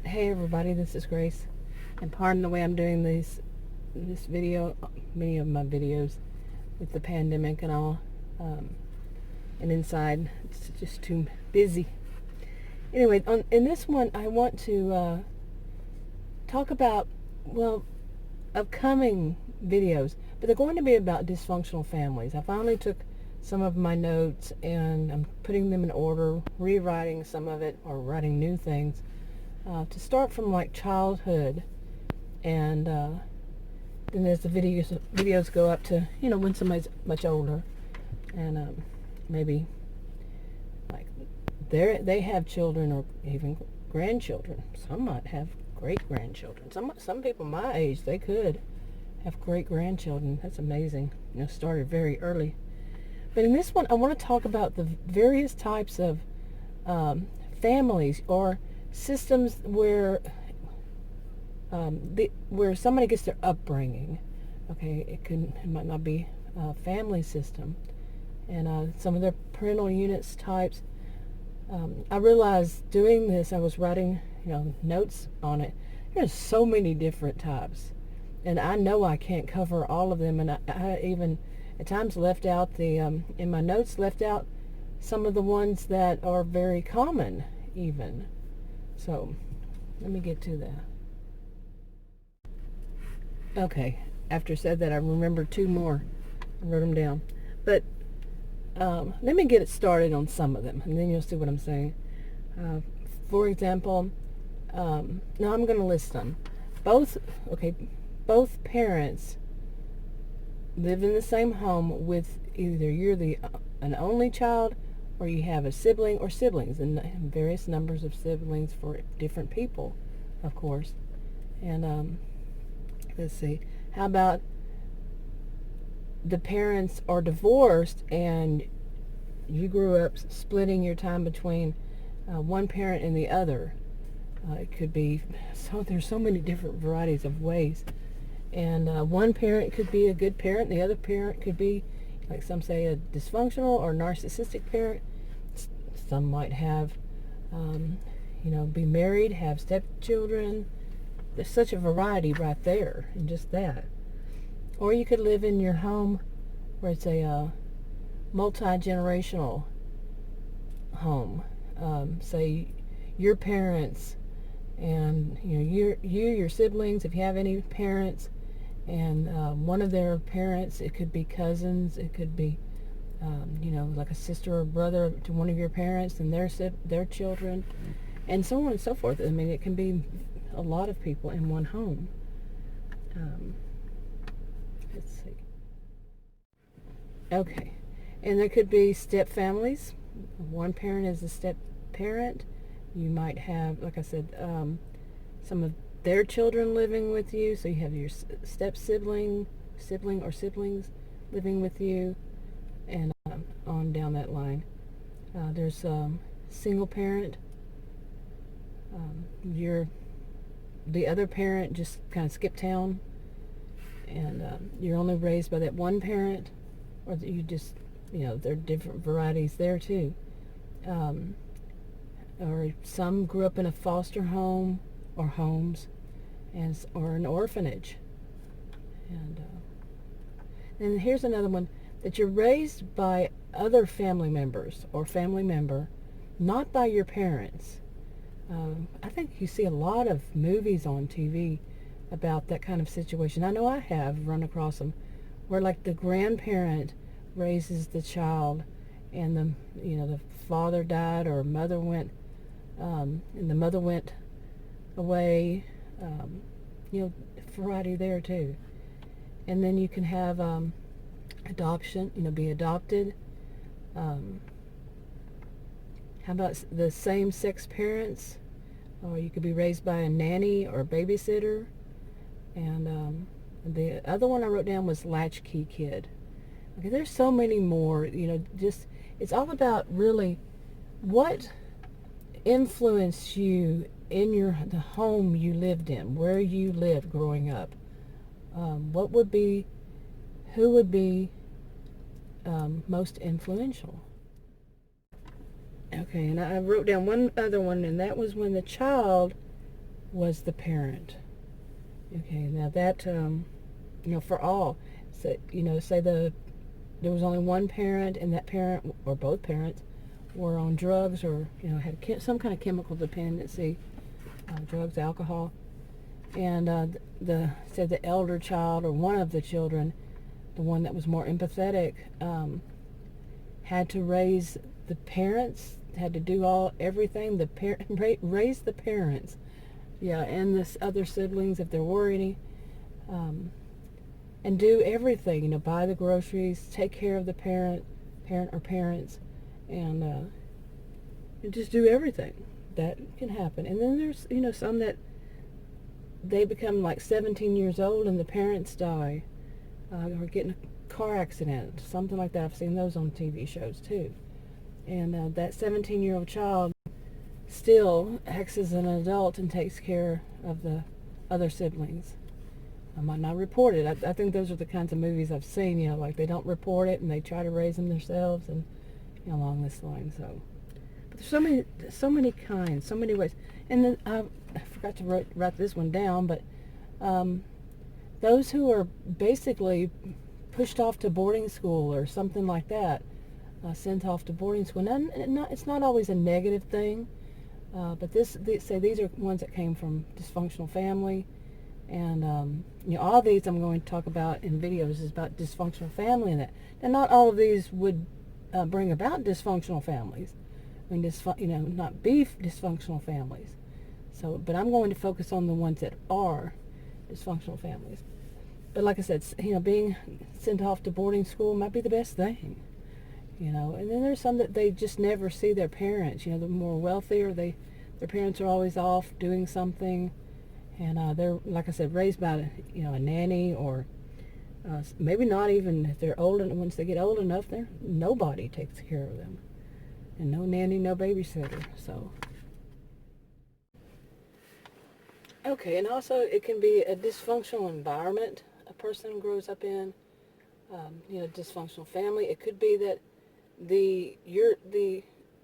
Hey everybody, this is Grace, and pardon the way I'm doing this video, many of my videos with the pandemic and all, and inside it's just too busy. Anyway, in this one I want to talk about, upcoming videos, but they're going to be about dysfunctional families. I finally took some of my notes and I'm putting them in order, rewriting some of it or writing new things. To start from like childhood, and then as the videos go up to when somebody's much older, and maybe like they have children or even grandchildren. Some might have great grandchildren. Some people my age, they could have great grandchildren. That's amazing. Started very early. But in this one, I want to talk about the various types of families or systems where where somebody gets their upbringing. Okay, it might not be a family system, and some of their parental units types. I realized doing this, I was writing notes on it. There's so many different types, and I know I can't cover all of them, and I even at times left out in my notes left out some of the ones that are very common even. So, let me get to that. Okay, after I said that, I remembered two more. I wrote them down. But let me get it started on some of them, and then you'll see what I'm saying. For example, now I'm going to list them. Both parents live in the same home with either you're an only child, or you have a sibling or siblings, and various numbers of siblings for different people, of course. And let's see, how about the parents are divorced and you grew up splitting your time between one parent and the other. It could be, there's so many different varieties of ways. And one parent could be a good parent, the other parent could be, like some say, a dysfunctional or narcissistic parent. Some might have, be married, have stepchildren. There's such a variety right there in just that. Or you could live in your home where it's a multi-generational home. Say your parents and your siblings, if you have any parents, and one of their parents, it could be cousins, it could be like a sister or brother to one of your parents and their children, and so on and so forth. I mean, it can be a lot of people in one home. Let's see. Okay, and there could be step families. One parent is a step parent. You might have, like I said, some of their children living with you, so you have your step sibling or siblings living with you, and on down that line. There's single parent. The other parent just kind of skipped town, and you're only raised by that one parent, or that you just, there are different varieties there too. Or some grew up in a foster home or homes, or an orphanage. And here's another one, that you're raised by other family members or family member, not by your parents. I think you see a lot of movies on TV about that kind of situation. I know I have run across them, where like the grandparent raises the child, and the father died or mother went, and the mother went away. Variety there too. And then you can have adoption, be adopted. How about the same-sex parents? Or you could be raised by a nanny or a babysitter. And the other one I wrote down was latchkey kid. Okay, there's so many more. It's all about really what influenced you in the home you lived in, where you lived growing up. Who would be most influential? Okay, and I wrote down one other one, and that was when the child was the parent. Okay, now that, for all, so, say there was only one parent and that parent or both parents were on drugs or, had some kind of chemical dependency, drugs, alcohol, and say the elder child or one of the children, the one that was more empathetic, had to raise the parents, had to do everything, raise the parents, and the other siblings if there were any, and do everything, buy the groceries, take care of the parent or parents, and just do everything. That can happen. And then there's, some that they become like 17 years old and the parents die, or get in a car accident, something like that. I've seen those on TV shows too. And that 17-year-old child still acts as an adult and takes care of the other siblings. I might not report it. I think those are the kinds of movies I've seen, like they don't report it and they try to raise them themselves, and along this line. So, but there's so many kinds, so many ways. And then I forgot to write this one down, but those who are basically pushed off to boarding school or something like that, sent off to boarding school. It's not always a negative thing, but these are ones that came from dysfunctional family. And all these I'm going to talk about in videos is about dysfunctional family and that. And not all of these would bring about dysfunctional families. I mean, not be dysfunctional families. So, but I'm going to focus on the ones that are dysfunctional families. But like I said, being sent off to boarding school might be the best thing. And then there's some that they just never see their parents. The more wealthier, their parents are always off doing something. And they're, like I said, raised by, a nanny, or maybe not even if they're old. And once they get old enough, nobody takes care of them. And no nanny, no babysitter. So, okay, and also it can be a dysfunctional environment a person grows up in. Dysfunctional family. It could be that the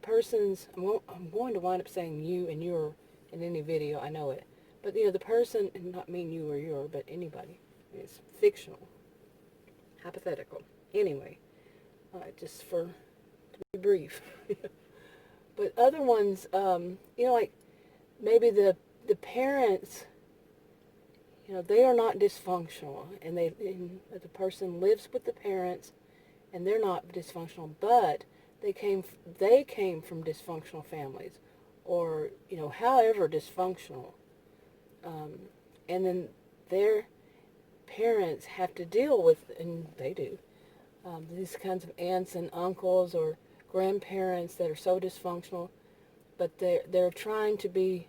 person's. I'm going to wind up saying you and your in any video. I know it. But, the person, and not mean you or your, but anybody. It's fictional. Hypothetical. Anyway, just to be brief. But other ones, like maybe the parents, they are not dysfunctional. And the person lives with the parents, and they're not dysfunctional, but they came from dysfunctional families. Or, however dysfunctional. And then their parents have to deal with, and they do, these kinds of aunts and uncles or grandparents that are so dysfunctional, but they're trying to be,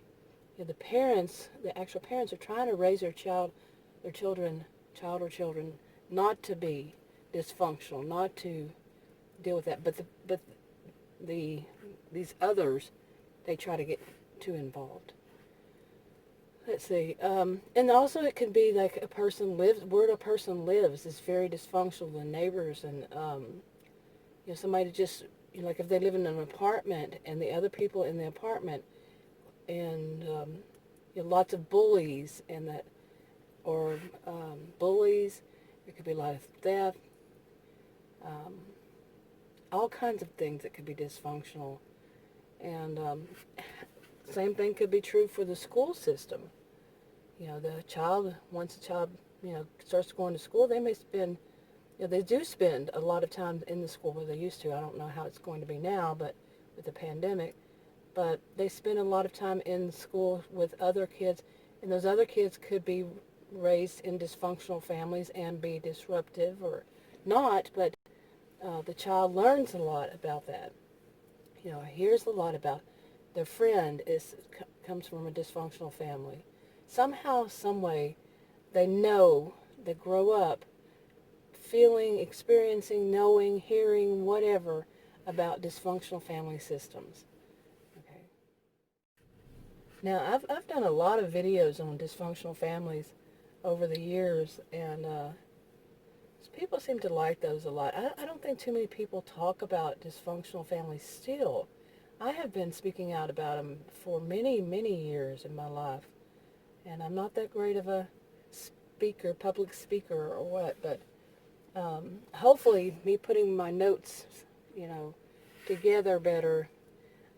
the actual parents are trying to raise their child or children, not to be dysfunctional, not to deal with that, but these others, they try to get too involved. Let's see. And also it could be like where a person lives is very dysfunctional. The neighbors and, somebody just, like if they live in an apartment and the other people in the apartment and, lots of bullies and that, or bullies. It could be a lot of theft. All kinds of things that could be dysfunctional. And same thing could be true for the school system. Once a child, starts going to school, they may spend, they do spend a lot of time in the school where they used to. I don't know how it's going to be now, but with the pandemic. But they spend a lot of time in school with other kids, and those other kids could be raised in dysfunctional families and be disruptive or not, but the child learns a lot about that. Hears a lot about their friend comes from a dysfunctional family. Somehow, some way, they grow up feeling, experiencing, knowing, hearing, whatever about dysfunctional family systems. Okay. Now, I've done a lot of videos on dysfunctional families over the years, and people seem to like those a lot. I don't think too many people talk about dysfunctional families still. I have been speaking out about them for many, many years in my life. And I'm not that great of a speaker, public speaker or what, but hopefully me putting my notes, together better,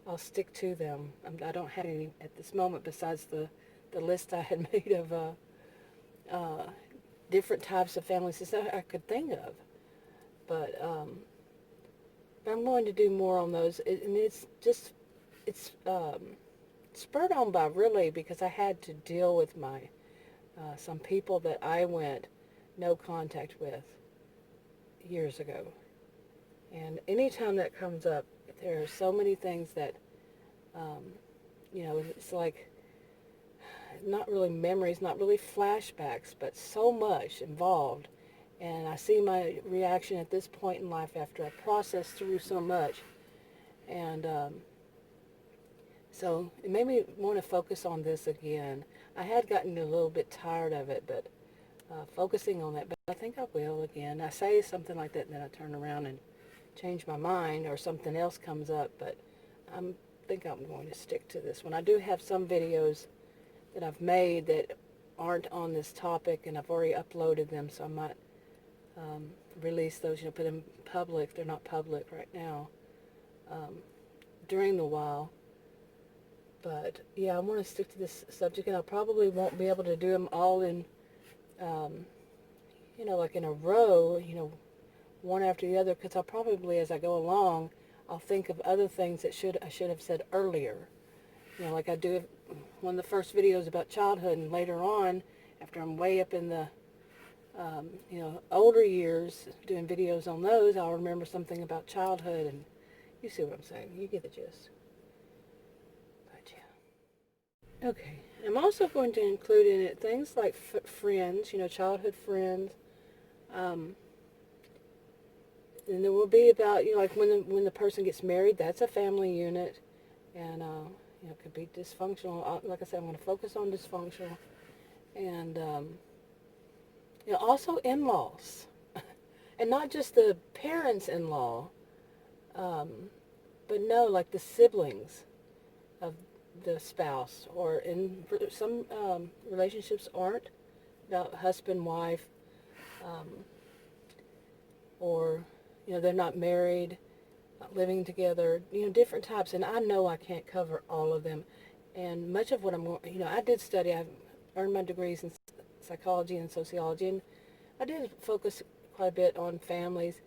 I'll stick to them. I don't have any at this moment besides the list I had made of different types of family systems I could think of. But I'm going to do more on those. And it's spurred on by really because I had to deal with some people that I went no contact with years ago. And anytime that comes up, there are so many things that, it's like not really memories, not really flashbacks, but so much involved. And I see my reaction at this point in life after I processed through so much. And so it made me want to focus on this again. I had gotten a little bit tired of it, but focusing on that. But I think I will again. I say something like that, and then I turn around and change my mind, or something else comes up. But I think I'm going to stick to this one. I do have some videos that I've made that aren't on this topic, and I've already uploaded them, so I might release those, put them public. They're not public right now during the while. But yeah, I want to stick to this subject, and I probably won't be able to do them all in, like in a row, one after the other, because I'll probably, as I go along, I'll think of other things that I should have said earlier. Like I do one of the first videos about childhood, and later on, after I'm way up in the, older years, doing videos on those, I'll remember something about childhood, and you see what I'm saying. You get the gist. But yeah. Okay. I'm also going to include in it things like friends, childhood friends. And there will be about, like when the person gets married, that's a family unit. And, it could be dysfunctional. Like I said, I'm going to focus on dysfunctional. And, also in-laws. And not just the parents-in-law, but no, like the siblings of the spouse. Or in some relationships aren't about husband, wife, or, they're not married, not living together, different types. And I know I can't cover all of them. And much of what I did study, I've earned my degrees in psychology and sociology, and I did focus quite a bit on families,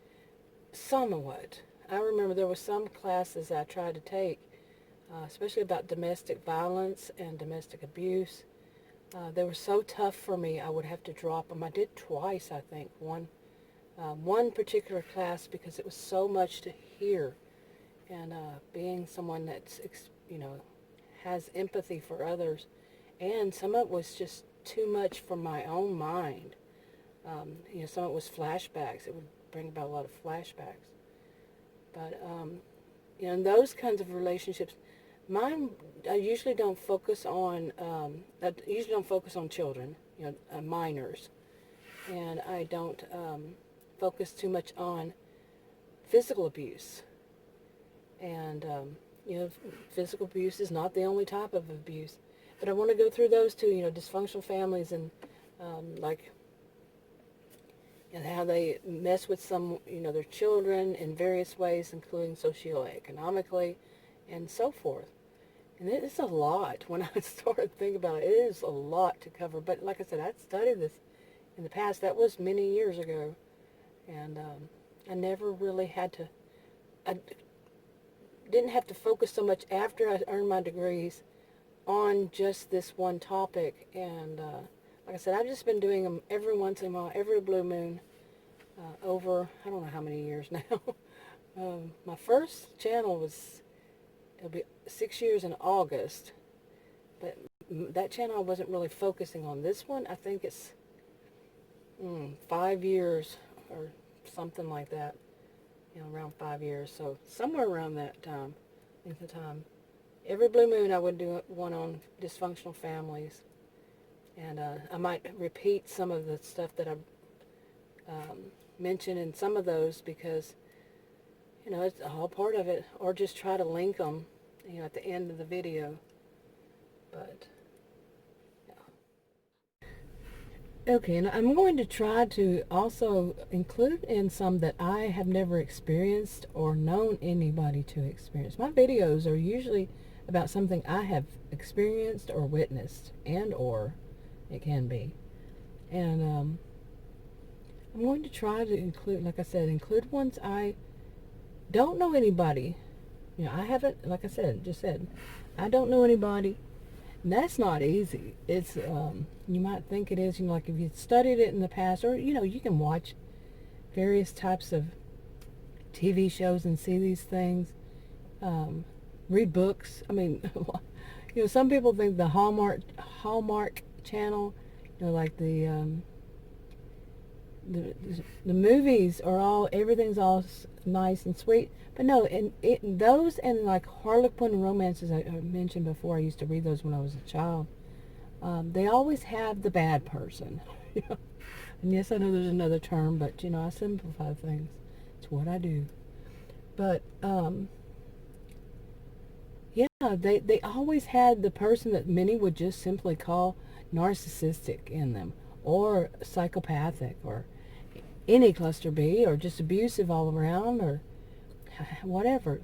somewhat. I remember there were some classes I tried to take, especially about domestic violence and domestic abuse. They were so tough for me, I would have to drop them. I did twice, I think, one particular class, because it was so much to hear, and being someone that's has empathy for others, and some of it was just too much for my own mind. Some of it was flashbacks. It would bring about a lot of flashbacks. But in those kinds of relationships, I usually don't focus on children, minors, and I don't focus too much on physical abuse. And physical abuse is not the only type of abuse, but I want to go through those too. Dysfunctional families, and and how they mess with their children in various ways, including socioeconomically and so forth. And it's a lot. When I started thinking about it, it is a lot to cover. But like I said, I'd studied this in the past. That was many years ago. And I never really I didn't have to focus so much after I earned my degrees on just this one topic. And like I said, I've just been doing them every once in a while, every blue moon, over, I don't know how many years now. My first channel it'll be 6 years in August, but that channel I wasn't really focusing on. This one, I think it's 5 years or something like that, around 5 years. So somewhere around that time, length of time. Every blue moon I would do one on dysfunctional families. And I might repeat some of the stuff that I mentioned in some of those, because, it's all part of it, or just try to link them, at the end of the video. But, yeah. Okay, and I'm going to try to also include in some that I have never experienced or known anybody to experience. My videos are usually about something I have experienced or witnessed, and or it can be. And I'm going to try to include, like I said, include ones I don't know anybody. You know, I haven't, like I said, just said, I don't know anybody. And that's not easy. It's, you might think it is, you know, like if you studied it in the past, or, you know, you can watch various types of TV shows and see these things, read books. I mean, you know, some people think the Hallmark channel, you know, like the movies are all, everything's all nice and sweet, but no, and those and like Harlequin romances I mentioned before, I used to read those when I was a child. They always have the bad person. You know? And yes, I know there's another term, but you know, I simplify things. It's what I do. But yeah, they always had the person that many would just simply call narcissistic in them, or psychopathic, or any cluster B, or just abusive all around, or whatever.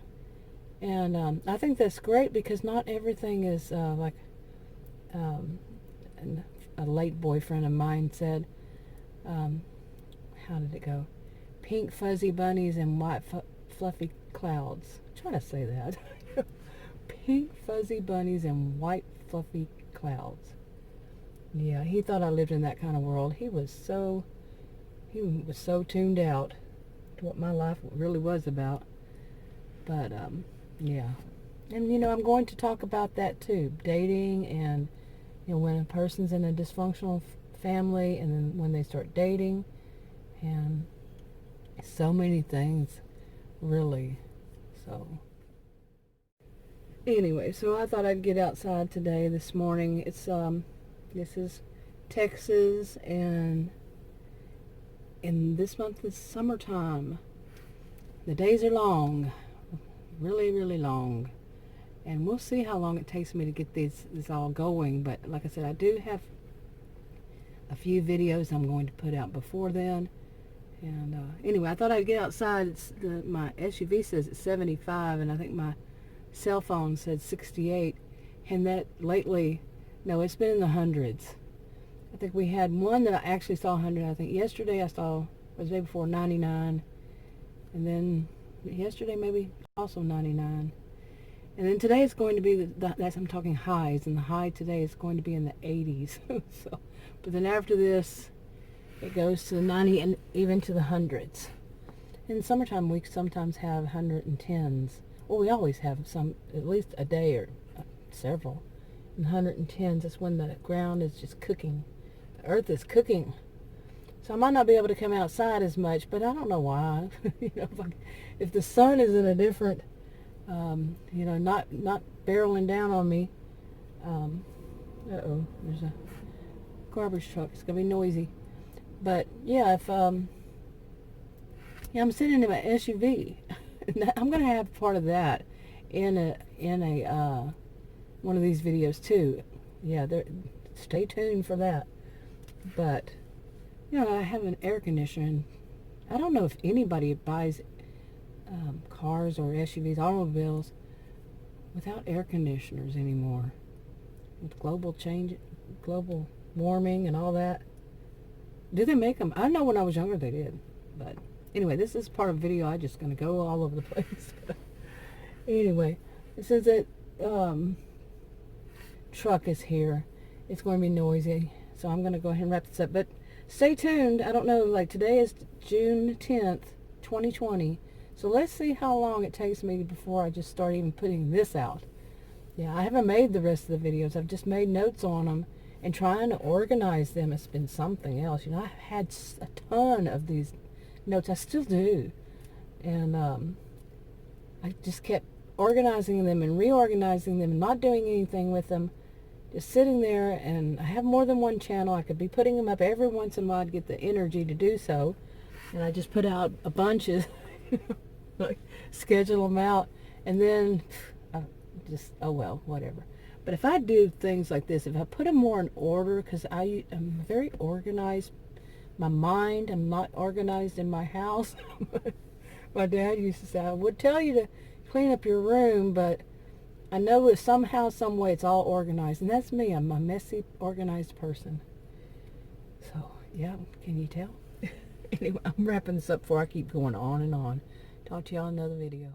And I think that's great, because not everything is like a late boyfriend of mine said, how did it go? Pink fuzzy bunnies and white fluffy clouds. I'm trying to say that. Pink fuzzy bunnies and white fluffy clouds. Yeah, he thought I lived in that kind of world. He was so tuned out to what my life really was about. But yeah, and you know, I'm going to talk about that too, dating, and you know, when a person's in a dysfunctional family, and then when they start dating, and so many things, really. So anyway, so I thought I'd get outside today, this morning. It's this is Texas, and this month is summertime. The days are long, really, really long, and we'll see how long it takes me to get this all going. But like I said, I do have a few videos I'm going to put out before then. And anyway, I thought I'd get outside. My SUV says it's 75, and I think my cell phone said 68, and that lately, no, it's been in the hundreds. I think we had one that I actually saw 100. I think yesterday I saw, or the day before, 99, and then yesterday maybe also 99, and then today it's going to be that's, I'm talking highs, and the high today is going to be in the 80s. So, but then after this, it goes to the 90 and even to the hundreds. In summertime, we sometimes have 110s. Well, we always have some, at least a day or several. In 110s, that's when the ground is just cooking. The earth is cooking. So I might not be able to come outside as much, but I don't know why. You know, if the sun is in a different, you know, not barreling down on me. Uh-oh, there's a garbage truck. It's gonna be noisy. But yeah, if yeah, I'm sitting in my SUV. I'm gonna have part of that in a one of these videos too. Yeah, stay tuned for that. But you know, I have an air conditioner, and I don't know if anybody buys cars or SUVs, automobiles, without air conditioners anymore. With global warming and all that. Do they make them? I know when I was younger they did. But anyway, this is part of a video. I'm just going to go all over the place. Anyway, since that truck is here, it's going to be noisy. So I'm going to go ahead and wrap this up. But stay tuned. I don't know, like today is June 10th, 2020. So let's see how long it takes me before I just start even putting this out. Yeah, I haven't made the rest of the videos. I've just made notes on them. And trying to organize them has been something else. You know, I've had a ton of these notes. I still do. And I just kept organizing them and reorganizing them and not doing anything with them. Just sitting there, and I have more than one channel. I could be putting them up every once in a while to get the energy to do so. And I just put out a bunch of, like, schedule them out. And then, just, oh well, whatever. But if I do things like this, if I put them more in order, because I'm very organized, my mind, I'm not organized in my house. My dad used to say, I would tell you to clean up your room, but I know that somehow, some way, it's all organized. And that's me. I'm a messy, organized person. So, yeah, can you tell? Anyway, I'm wrapping this up before I keep going on and on. Talk to y'all in another video.